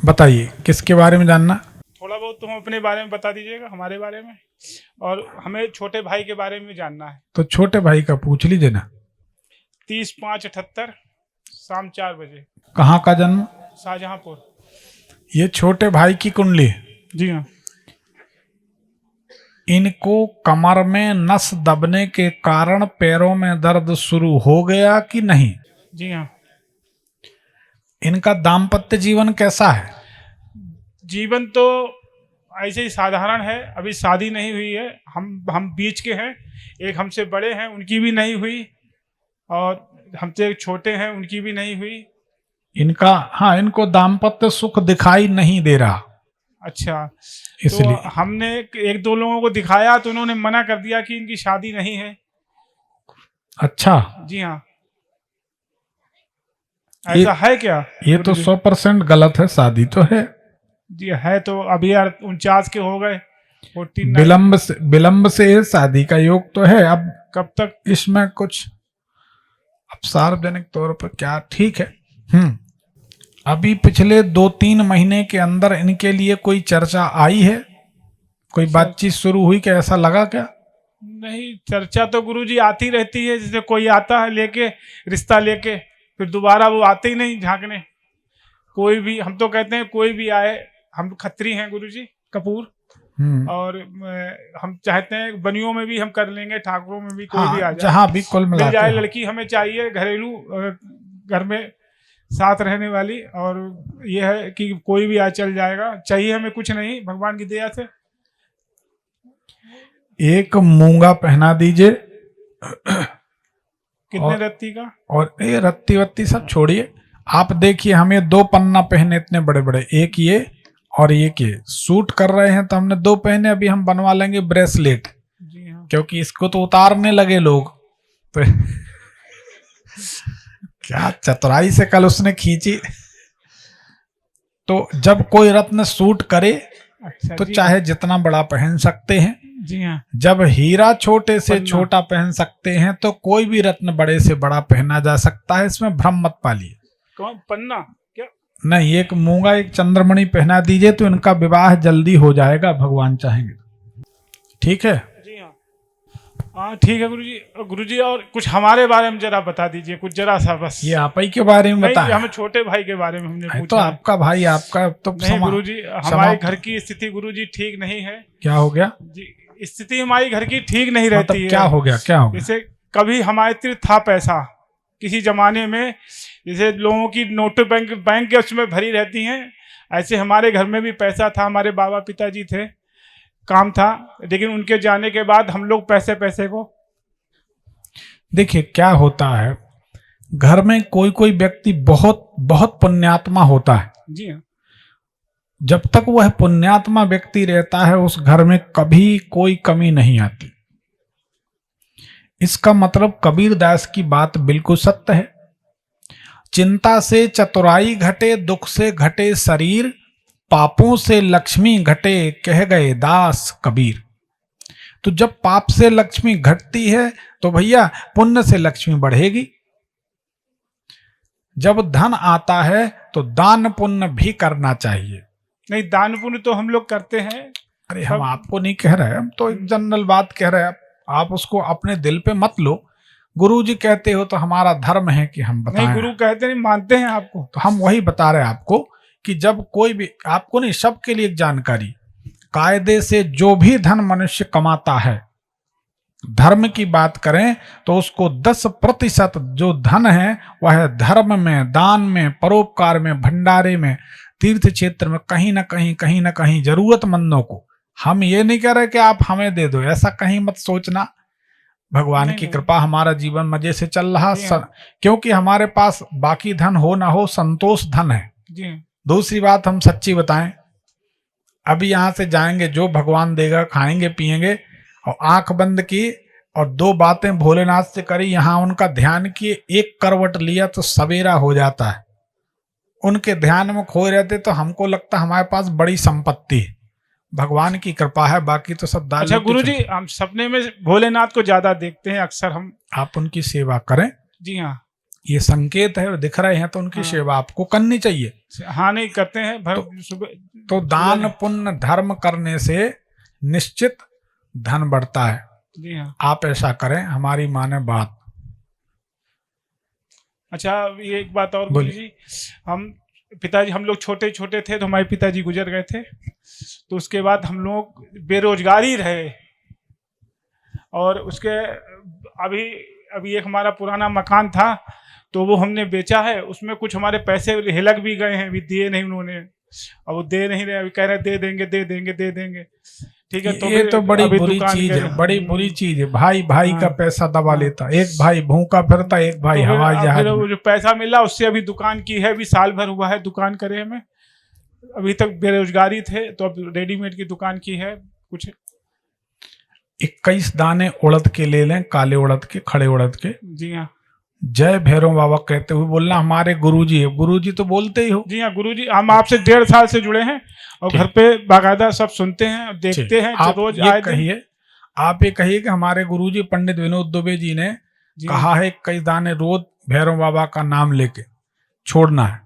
बताइए किसके बारे में जानना। थोड़ा बहुत तुम अपने बारे में बता दीजिएगा, हमारे बारे में, और हमें छोटे भाई के बारे में जानना है। तो छोटे भाई का पूछ लीजिए ना। 30/5/78 शाम 4 बजे। कहाँ का जन्म। शाहजहांपुर। ये छोटे भाई की कुंडली है। जी हाँ। इनको कमर में नस दबने के कारण पैरों में दर्द शुरू हो गया कि नहीं। जी हाँ। इनका दाम्पत्य जीवन कैसा है। जीवन तो ऐसे ही साधारण है, अभी शादी नहीं हुई है। हम बीच के हैं, एक हमसे बड़े हैं उनकी भी नहीं हुई, और हमसे एक छोटे हैं उनकी भी नहीं हुई। इनका हाँ, इनको दाम्पत्य सुख दिखाई नहीं दे रहा। अच्छा, इसलिए तो हमने एक दो लोगों को दिखाया तो उन्होंने मना कर दिया कि इनकी शादी नहीं है। अच्छा, जी हाँ। ऐसा है क्या। ये तो 100% गलत है। शादी तो है। जी है, तो अभी यार 49 के हो गए, 49। विलंब से शादी का योग तो है। अब कब तक। इसमें कुछ अब सार्वजनिक तौर पर क्या ठीक है। अभी पिछले 2-3 महीने के अंदर इनके लिए कोई चर्चा आई है, कोई बातचीत शुरू हुई क्या, ऐसा लगा क्या। नहीं, चर्चा तो गुरुजी आती रहती है, जैसे कोई आता है लेके रिश्ता लेके, फिर दोबारा वो आते ही नहीं झांकने। कोई भी, हम तो कहते हैं कोई भी आए, हम खत्री हैं गुरुजी कपूर, और हम चाहते हैं बनियों में भी हम कर लेंगे, ठाकुरों में भी कोई भी आ जाए, जहां भी कुल मिला जाए। लड़की हमें चाहिए घरेलू, घर में साथ रहने वाली, और ये है कि कोई भी आ चल जाएगा, चाहिए हमें कुछ नहीं, भगवान की दया से। एक मूंगा पहना दीजिए। कितने रत्ती का। और ये रत्ती वत्ती सब छोड़िए। आप देखिए, हमें 2 पन्ना पहने इतने बड़े बड़े, एक ये और एक ये सूट कर रहे हैं, तो हमने 2 पहने। अभी हम बनवा लेंगे ब्रेसलेट। जी हाँ। क्योंकि इसको तो उतारने लगे लोग तो क्या चतुराई से कल उसने खींची। तो जब कोई रत्न सूट करे, अच्छा, तो चाहे जितना बड़ा पहन सकते हैं। जी हाँ। जब हीरा छोटे से छोटा पहन सकते हैं, तो कोई भी रत्न बड़े से बड़ा पहना जा सकता है। इसमें भ्रम मत पालिए। कौन पन्ना क्या। नहीं, एक मूंगा एक चंद्रमणि पहना दीजिए, तो इनका विवाह जल्दी हो जाएगा, भगवान चाहेंगे। ठीक है। जी हाँ। हाँ ठीक है गुरुजी। गुरुजी और कुछ हमारे बारे में जरा बता दीजिए, कुछ जरा सा बस। ये आप ही के बारे में बताएं। हमें छोटे भाई के बारे में हमने पूछा। तो आपका भाई, आपका तो नहीं गुरुजी, हमारे घर की स्थिति गुरुजी ठीक नहीं है। क्या हो गया जी, स्थिति हमारी घर की ठीक नहीं रहती है। क्या हो गया, क्या हो गया। जैसे कभी हमारे तीर्थ था पैसा किसी जमाने में, जैसे लोगों की नोट बैंक के उसमें भरी रहती हैं, ऐसे हमारे घर में भी पैसा था। हमारे बाबा पिताजी थे, काम था, लेकिन उनके जाने के बाद हम लोग पैसे को। देखिए क्या होता है, घर में कोई कोई व्यक्ति बहुत बहुत पुण्यात्मा होता है। जी हाँ। जब तक वह पुण्यात्मा व्यक्ति रहता है, उस घर में कभी कोई कमी नहीं आती। इसका मतलब कबीर दास की बात बिल्कुल सत्य है। चिंता से चतुराई घटे, दुख से घटे शरीर, पापों से लक्ष्मी घटे, कह गए दास कबीर। तो जब पाप से लक्ष्मी घटती है, तो भैया पुण्य से लक्ष्मी बढ़ेगी। जब धन आता है, तो दान पुण्य भी करना चाहिए। नहीं, दान पुण्य तो हम लोग करते हैं। अरे हम आपको नहीं कह रहे, हम तो एक जनरल बात कह रहे हैं। आप उसको अपने दिल पे मत लो। गुरु जी कहते हो तो हमारा धर्म है कि हम बताएं। नहीं, गुरु कहते नहीं, मानते हैं आपको। तो हम वही बता रहे हैं आपको कि जब कोई भी, आपको नहीं, सबके लिए एक जानकारी, कायदे से जो भी धन मनुष्य कमाता है, धर्म की बात करें तो उसको 10% जो धन है वह धर्म में, दान में, परोपकार में, भंडारे में, तीर्थ क्षेत्र में, कहीं ना कहीं जरूरतमंदों को। हम ये नहीं कह रहे कि आप हमें दे दो, ऐसा कहीं मत सोचना। भगवान की कृपा, हमारा जीवन मजे से चल रहा, क्योंकि हमारे पास बाकी धन हो ना हो, संतोष धन है। जी। दूसरी बात हम सच्ची बताएं, अभी यहां से जाएंगे, जो भगवान देगा खाएंगे पिएंगे, और आंख बंद की और 2 बातें भोलेनाथ से करी, यहां उनका ध्यान किए, एक करवट लिया तो सवेरा हो जाता है। उनके ध्यान में खोए रहते तो हमको लगता हमारे पास बड़ी संपत्ति है। भगवान की कृपा है, बाकी तो सब दाल। अच्छा गुरुजी, हम सपने में भोलेनाथ को ज्यादा देखते हैं अक्सर हम। आप उनकी सेवा करें। जी हाँ। ये संकेत है, दिख रहे हैं तो उनकी हाँ। सेवा आपको करनी चाहिए। हाँ नहीं करते हैं भर सुबह। तो दान पुण्य धर्म करने से निश्चित धन बढ़ता है। जी हाँ। आप ऐसा करें, हमारी माने बात। अच्छा ये एक बात और गुरु जी, हम पिताजी, हम लोग छोटे छोटे थे तो हमारे पिताजी गुजर गए थे, तो उसके बाद हम लोग बेरोजगारी रहे, और उसके अभी अभी एक हमारा पुराना मकान था तो वो हमने बेचा है, उसमें कुछ हमारे पैसे हिलक भी गए हैं, अभी दिए नहीं उन्होंने, और वो दे नहीं रहे, अभी कह रहे दे देंगे दे देंगे दे देंगे। ठीक है, तो ये तो बड़ी अभी बुरी दुकान चीज के- है, बड़ी बुरी चीज है। भाई भाई का हाँ। पैसा दबा हाँ। लेता, एक भाई भूखा फिरता, एक भाई तो फिर हवाई अब जहाज फिर में। वो जो पैसा मिला उससे अभी दुकान की है, अभी साल भर हुआ है दुकान करे हमें, अभी तक बेरोजगारी थे तो अब रेडीमेड की दुकान की है कुछ। 21 दाने उड़द के ले लें, काले उड़द के, खड़े उड़द के। जी हाँ। जय भैरव बाबा कहते हुए बोलना हमारे गुरुजी है। गुरुजी तो बोलते ही हो। जी हाँ गुरुजी, हम आपसे 1.5 साल से जुड़े हैं और ठीक। घर पे बाकायदा सब सुनते हैं, देखते हैं आप रोज ये आए दिन। कहिए, आप ये कहिए कि हमारे गुरुजी पंडित विनोद दुबे जी ने जी कहा है 21 दाने रोज भैरव बाबा का नाम लेके छोड़ना है।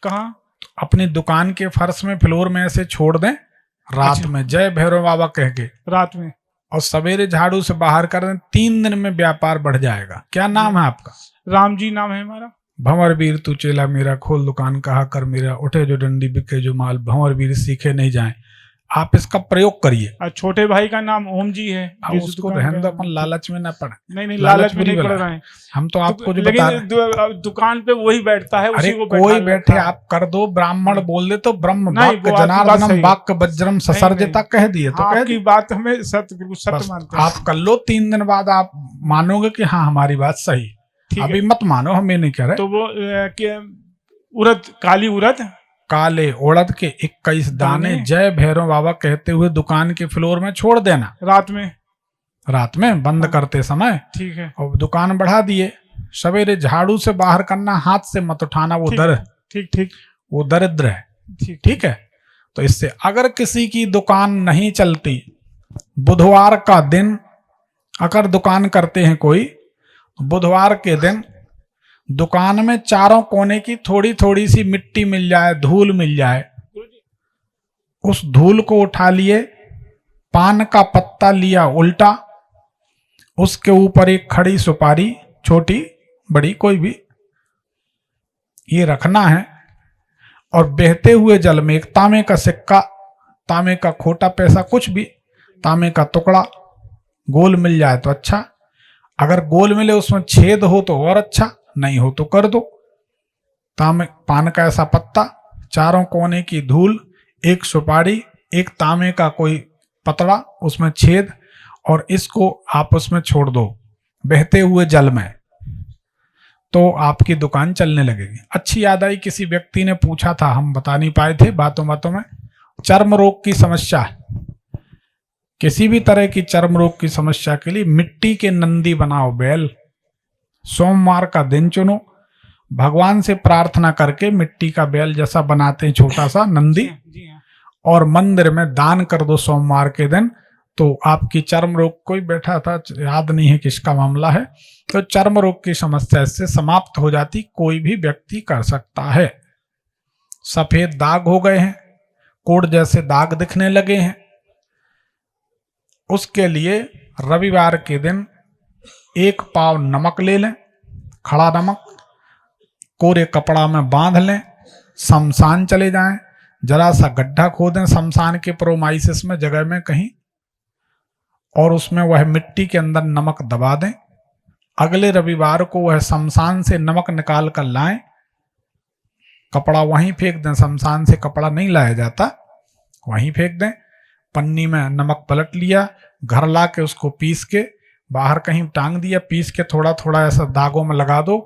कहाँ? अपनी दुकान के फर्श में, फ्लोर में ऐसे छोड़ दें, रात अच्छा। में जय भैरव बाबा कह के, रात में, और सवेरे झाड़ू से बाहर कर दें। 3 दिन में व्यापार बढ़ जाएगा। क्या नाम है आपका? राम जी नाम है हमारा। भंवर वीर तू चेला मेरा, खोल दुकान कहा कर मेरा, उठे जो डंडी बिके जो माल, भंवर वीर सीखे नहीं जाए। आप इसका प्रयोग करिए। और छोटे भाई का नाम ओम जी है। अब जिस उसको दुकान रहने दो, का- अपन लालच में ना पड़े। नहीं नहीं, लालच लालच में बुरी नहीं बला पड़ है। रहे हैं। हम तो आपको जो बता रहे हैं। लेकिन दुकान पे वही बैठता है, अरे उसी को कोई बैठा बैठे, लेता है। आप कर दो। ब्राह्मण बोल दे तो ब्रह्म नहीं, वाक्य वो आपकी बात जनार्दनम सही है। वाक्य वज्रम ससर्जता कह दिए तो हाँ, कह आपकी दिए। बात हमें सत्य, बिल्कुल सत्य बस मानते हैं। आप कर लो, 3 दिन बाद आप मानोगे कि हाँ हमारी बात सही। ठीक है। अभी मत मानो, हम ये नहीं कह रहे। तो वो उड़द, काली उड़द, काले उड़द के 21 दाने दाने जय भैरव बाबा कहते हुए दुकान के फ्लोर में छोड़ देना। रात में। रात में बंद हाँ। करते समय, ठीक है। और दुकान बढ़ा दिए। सवेरे झाड़ू से बाहर करना, हाथ से मत उठाना, वो ठीक दर है, ठीक ठीक वो दरिद्र है। ठीक। ठीक है। तो इससे अगर किसी की दुकान नहीं चलती, बुधवार का दिन अगर दुकान करते हैं कोई, बुधवार के दिन दुकान में चारों कोने की थोड़ी थोड़ी सी मिट्टी मिल जाए, धूल मिल जाए, उस धूल को उठा लिए, पान का पत्ता लिया उल्टा, उसके ऊपर एक खड़ी सुपारी, छोटी बड़ी कोई भी, ये रखना है, और बहते हुए जल में एक तांबे का सिक्का, तांबे का खोटा पैसा, कुछ भी, तांबे का टुकड़ा गोल मिल जाए तो अच्छा। अगर गोल मिले उसमें छेद हो तो और अच्छा, नहीं हो तो कर दो। तांबे पान का ऐसा पत्ता, चारों कोने की धूल, एक सुपारी, एक तांबे का कोई पतड़ा, उसमें छेद, और इसको आप उसमें छोड़ दो बहते हुए जल में, तो आपकी दुकान चलने लगेगी। अच्छी याद आई, किसी व्यक्ति ने पूछा था, हम बता नहीं पाए थे बातों बातों में, चर्म रोग की समस्या है। किसी भी तरह की चर्म रोग की समस्या के लिए मिट्टी के नंदी बनाओ, बैल, सोमवार का दिन चुनो, भगवान से प्रार्थना करके मिट्टी का बैल जैसा बनाते हैं छोटा सा नंदी, जी हाँ। और मंदिर में दान कर दो सोमवार के दिन, तो आपकी चर्म रोग, कोई बैठा था याद नहीं है किसका मामला है, तो चर्म रोग की समस्या इससे समाप्त हो जाती। कोई भी व्यक्ति कर सकता है। सफेद दाग हो गए हैं, कोड़ जैसे दाग दिखने लगे हैं, उसके लिए रविवार के दिन 1 पाव नमक ले लें, खड़ा नमक, कोरे कपड़ा में बांध लें, शमशान चले जाएं, जरा सा गड्ढा खोदें शमशान के प्रोमाइसिस में जगह में कहीं, और उसमें वह मिट्टी के अंदर नमक दबा दें। अगले रविवार को वह शमशान से नमक निकाल कर लाएं, कपड़ा वहीं फेंक दें, शमशान से कपड़ा नहीं लाया जाता, वहीं फेंक दें। पन्नी में नमक पलट लिया, घर ला के उसको पीस के बाहर कहीं टांग दिया, पीस के थोड़ा थोड़ा ऐसा दागों में लगा दो।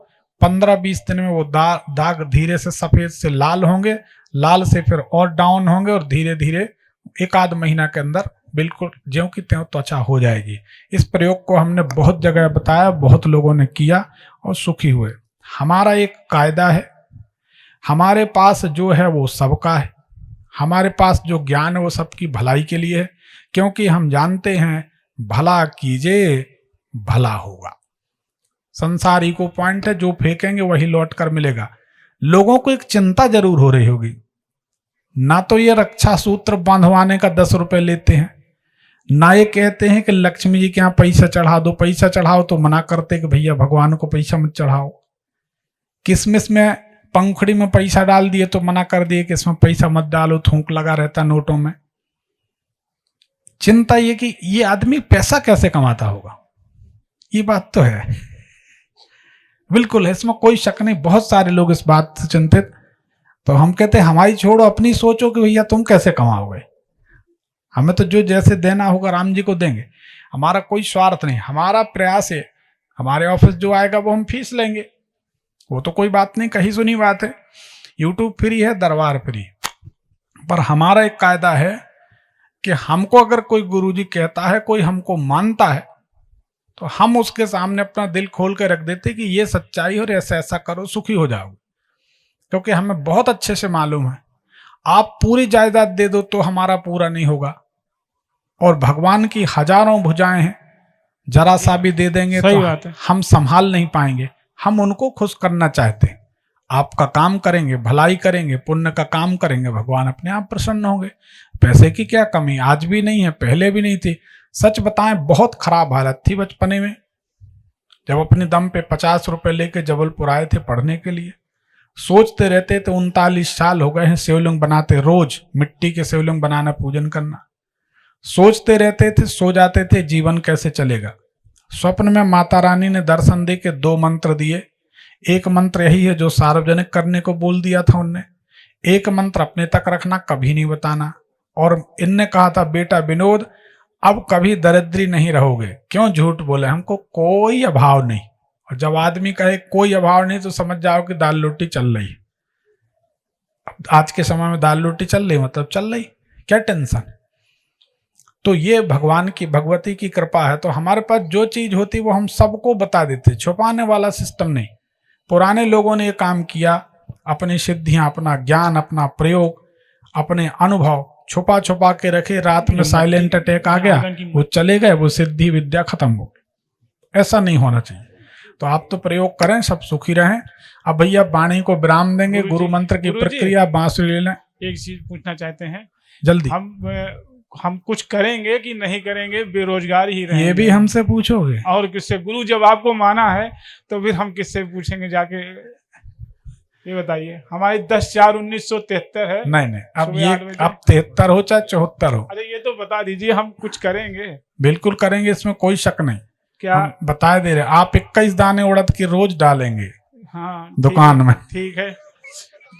15-20 दिन में वो दाग धीरे से सफेद से लाल होंगे, लाल से फिर और डाउन होंगे, और धीरे धीरे 1-आध महीना के अंदर बिल्कुल ज्यों की त्यों त्वचा हो जाएगी। इस प्रयोग को हमने बहुत जगह बताया, बहुत लोगों ने किया और सुखी हुए। हमारा एक कायदा है, हमारे पास जो है वो सबका है, हमारे पास जो ज्ञान है वो सबकी भलाई के लिए है, क्योंकि हम जानते हैं भला कीजिए भला होगा। संसार इको पॉइंट है, जो फेंकेंगे वही लौट कर मिलेगा। लोगों को एक चिंता जरूर हो रही होगी, ना तो ये रक्षा सूत्र बांधवाने का 10 रुपए लेते हैं, ना ये कहते हैं कि लक्ष्मी जी के यहाँ पैसा चढ़ा दो। पैसा चढ़ाओ तो मना करते कि भैया भगवान को पैसा मत चढ़ाओ। किसमिस में पंखुड़ी में पैसा डाल दिए तो मना कर दिए कि इसमें पैसा मत डालो, थूक लगा रहता नोटों में। चिंता ये कि ये आदमी पैसा कैसे कमाता होगा, ये बात तो है, बिल्कुल है, इसमें कोई शक नहीं। बहुत सारे लोग इस बात से चिंतित। तो हम कहते हैं हमारी छोड़ो, अपनी सोचो कि भैया तुम कैसे कमाओगे। हमें तो जो जैसे देना होगा राम जी को देंगे, हमारा कोई स्वार्थ नहीं। हमारा प्रयास है, हमारे ऑफिस जो आएगा वो हम फीस लेंगे, वो तो कोई बात नहीं, कहीं सुनी बात है। यूट्यूब फ्री है, दरबार फ्री। पर हमारा एक कायदा है कि हमको अगर कोई गुरुजी कहता है, कोई हमको मानता है, तो हम उसके सामने अपना दिल खोल के रख देते कि ये सच्चाई और ऐसा ऐसा करो, सुखी हो जाओगे। क्योंकि हमें बहुत अच्छे से मालूम है, आप पूरी जायदाद दे दो तो हमारा पूरा नहीं होगा, और भगवान की हजारों भुजाएं हैं, जरा सा भी दे देंगे तो बात है। हम संभाल नहीं पाएंगे। हम उनको खुश करना चाहते हैं। आपका काम करेंगे, भलाई करेंगे, पुण्य का काम करेंगे, भगवान अपने आप प्रसन्न होंगे। पैसे की क्या कमी, आज भी नहीं है, पहले भी नहीं थी। सच बताएं, बहुत खराब हालत थी बचपने में, जब अपने दम पे 50 रुपए लेके जबलपुर आए थे पढ़ने के लिए। सोचते रहते थे 39 साल हो गए हैं शिवलिंग बनाते, रोज मिट्टी के शिवलिंग बनाना, पूजन करना। सोचते रहते थे, सो जाते थे, जीवन कैसे चलेगा। स्वप्न में माता रानी ने दर्शन दे के 2 मंत्र दिए। एक मंत्र यही है जो सार्वजनिक करने को बोल दिया था उनने, एक मंत्र अपने तक रखना, कभी नहीं बताना। और इनने कहा था, बेटा विनोद अब कभी दरिद्री नहीं रहोगे। क्यों झूठ बोले, हमको कोई अभाव नहीं। और जब आदमी कहे कोई अभाव नहीं, तो समझ जाओ कि दाल रोटी चल रही। अब आज के समय में दाल रोटी चल रही मतलब चल रही, क्या टेंशन। तो ये भगवान की, भगवती की कृपा है। तो हमारे पास जो चीज होती वो हम सबको बता देते, छुपाने वाला सिस्टम नहीं। पुराने लोगों ने ये काम किया, अपनी सिद्धियां, अपना ज्ञान, अपना प्रयोग, अपने अनुभव छुपा छुपा के रखे। रात में साइलेंट अटैक आ गया, वो चले गए, वो सिद्धि विद्या खत्म हो गई। ऐसा नहीं होना चाहिए। तो आप तो प्रयोग करें, सब सुखी रहें। अब भैया वाणी को विराम देंगे, गुरु मंत्र की प्रक्रिया बांसुरी ले लें। एक चीज पूछना चाहते हैं, जल्दी। हम कुछ करेंगे कि नहीं करेंगे, बेरोजगार ही रहेंगे? ये भी हमसे पूछोगे और किससे? गुरु जब आपको माना है तो फिर हम किससे पूछेंगे जाके, ये बताइए। हमारी 10/4/1973 है। नहीं, अब ये अब 73 हो चाहे 74 हो। अरे ये तो बता दीजिए, हम कुछ करेंगे। बिल्कुल करेंगे, इसमें कोई शक नहीं। क्या हम बता दे रहे, आप 21 दाने उड़द की रोज डालेंगे। हाँ, दुकान में। ठीक है,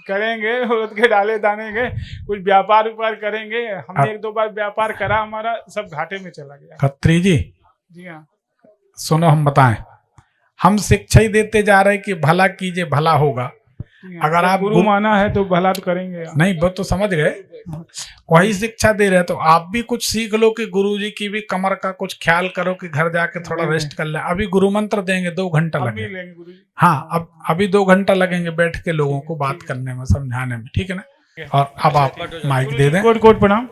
करेंगे। उड़द के डाले दाने के कुछ व्यापार करेंगे। हमने 1-2 बार व्यापार करा, हमारा सब घाटे में चला गया। खत्री जी, जी हाँ, सुनो, हम बताएं, हम शिक्षा ही देते जा रहे कि भला कीजिए भला होगा। अगर आप गुरु माना है तो भला तो करेंगे। नहीं, वो तो समझ गए, वही शिक्षा दे रहे। तो आप भी कुछ सीख लो कि गुरुजी की भी कमर का कुछ ख्याल करो कि घर जाके थोड़ा रेस्ट कर ले। अभी गुरु मंत्र देंगे, 2 घंटा लगेगा। हाँ, अब अभी 2 घंटा लगेंगे बैठ के लोगों को बात करने में, समझाने में, ठीक है ना। और अब आप माइक दे दें। कोट प्रणाम।